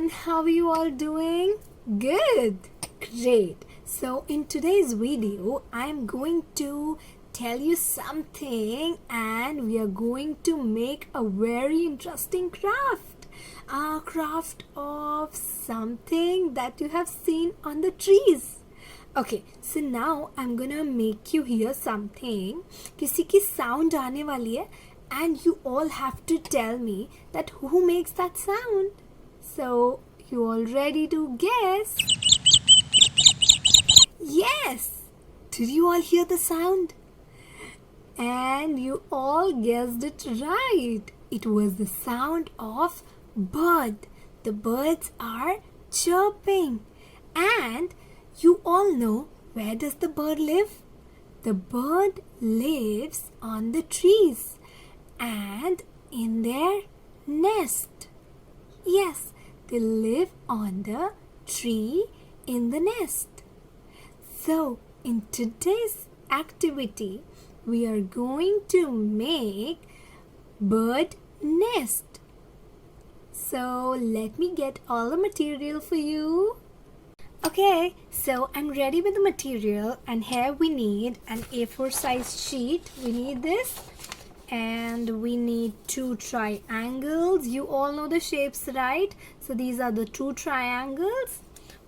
everyone, how are you all doing? Good, great. So in today's video I am going to tell you something and we are going to make a very interesting craft. A craft of something that you have seen on the trees. Okay, so now I'm gonna make you hear something. किसी की sound आने वाली है and you all have to tell me that who makes that sound. So you all ready to guess? Yes! Did you all hear the sound? And you all guessed it right. It was the sound of bird. The birds are chirping. And you all know, where does the bird live? The bird lives on the trees and in their nest. Yes, they live on the tree in the nest. So, in today's activity, we are going to make bird nest. So, let me get all the material for you. Okay, so I'm ready with the material, and here we need an A4 size sheet. We need this, and we need two triangles. You all know the shapes, right? So these are the two triangles.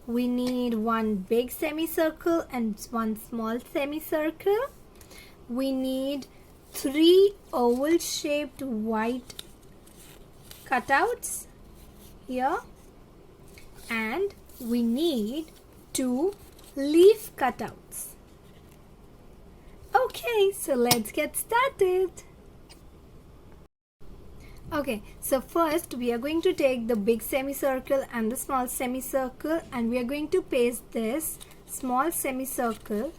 We need one big semicircle and one small semicircle. We need three oval shaped white cutouts here, and we need two leaf cutouts. Okay, so let's get started. Okay, so first we are going to take the big semicircle and the small semicircle, and we are going to paste this small semicircle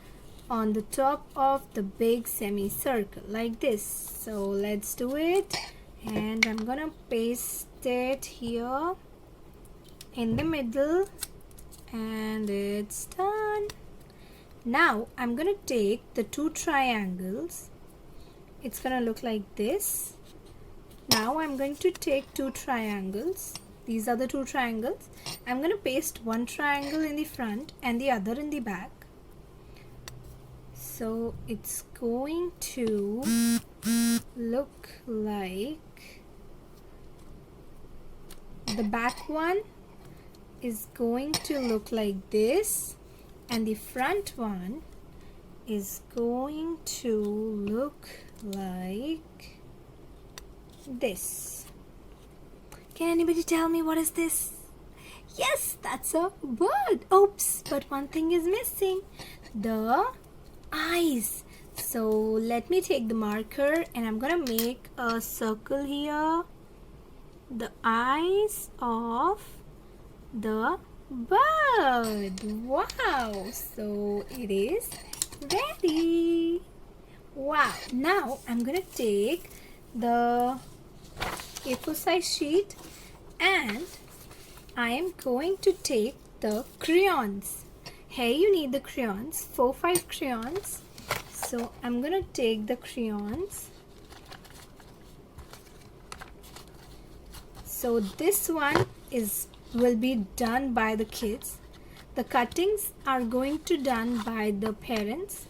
on the top of the big semicircle like this. So let's do it, and I'm gonna paste it here in the middle, and it's done. Now I'm gonna take the two triangles. It's gonna look like this. Now I'm going to take two triangles. These are the two triangles. I'm going to paste one triangle in the front and the other in the back. So it's going to look like the back one is going to look like this, and the front one is going to look like this. Can anybody tell me what is this? Yes, that's a bird. Oops, but one thing is missing, the eyes. So let me take the marker and I'm gonna make a circle here, the eyes of the bird. Wow, so it is ready. Wow, now I'm gonna take the A4 size sheet and I am going to take the crayons. Here you need the crayons, 4-5 crayons. So I'm gonna take the crayons. So this one will be done by the kids. The cuttings are going to done by the parents,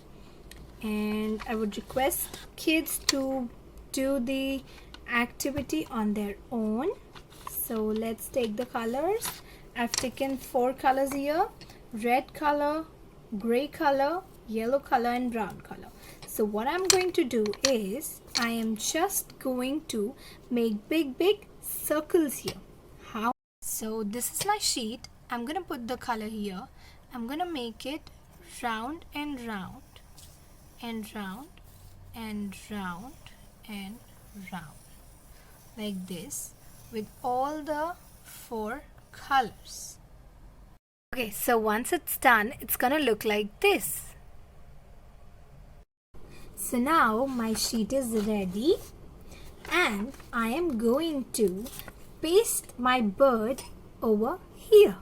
and I would request kids to do the activity on their own. So let's take the colors. I've taken 4 colors here: red color, gray color, yellow color, and brown color. So what I'm going to do is I am just going to make big circles here. How? So this is my sheet. I'm gonna put the color here. I'm gonna make it round and round and round and round and round like this with all the 4 colors. Okay, so once it's done, it's gonna look like this. So now my sheet is ready and I am going to paste my bird over here.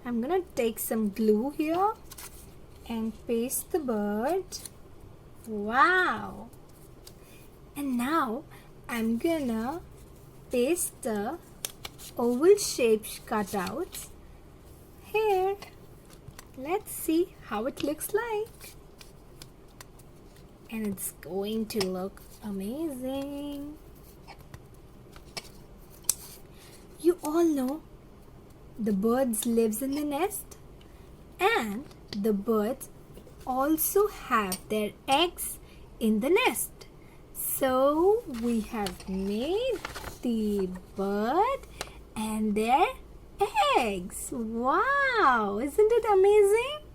I'm gonna take some glue here and paste the bird. Wow! And now I'm gonna paste the oval shaped cutouts here. Let's see how it looks like. And it's going to look amazing. You all know the birds lives in the nest, and the birds also have their eggs in the nest. So we have made the bird and their eggs. Wow, isn't it amazing?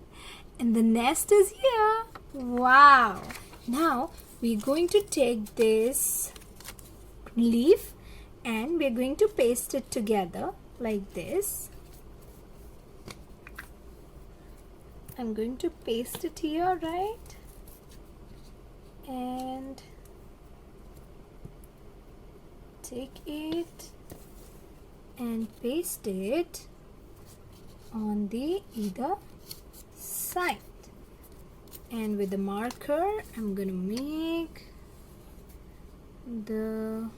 And the nest is here. Wow. Now we're going to take this leaf and we're going to paste it together like this. I'm going to paste it here, right? And take it and paste it on the either side. And with the marker, I'm going to make the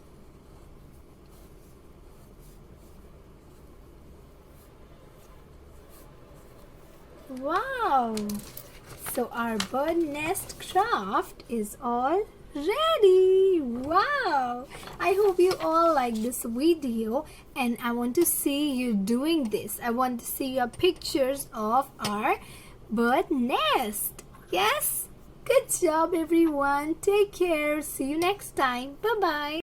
wow! So our bird nest craft is all ready. Wow! I hope you all like this video and I want to see you doing this. I want to see your pictures of our bird nest. Yes? Good job everyone. Take care. See you next time. Bye-bye.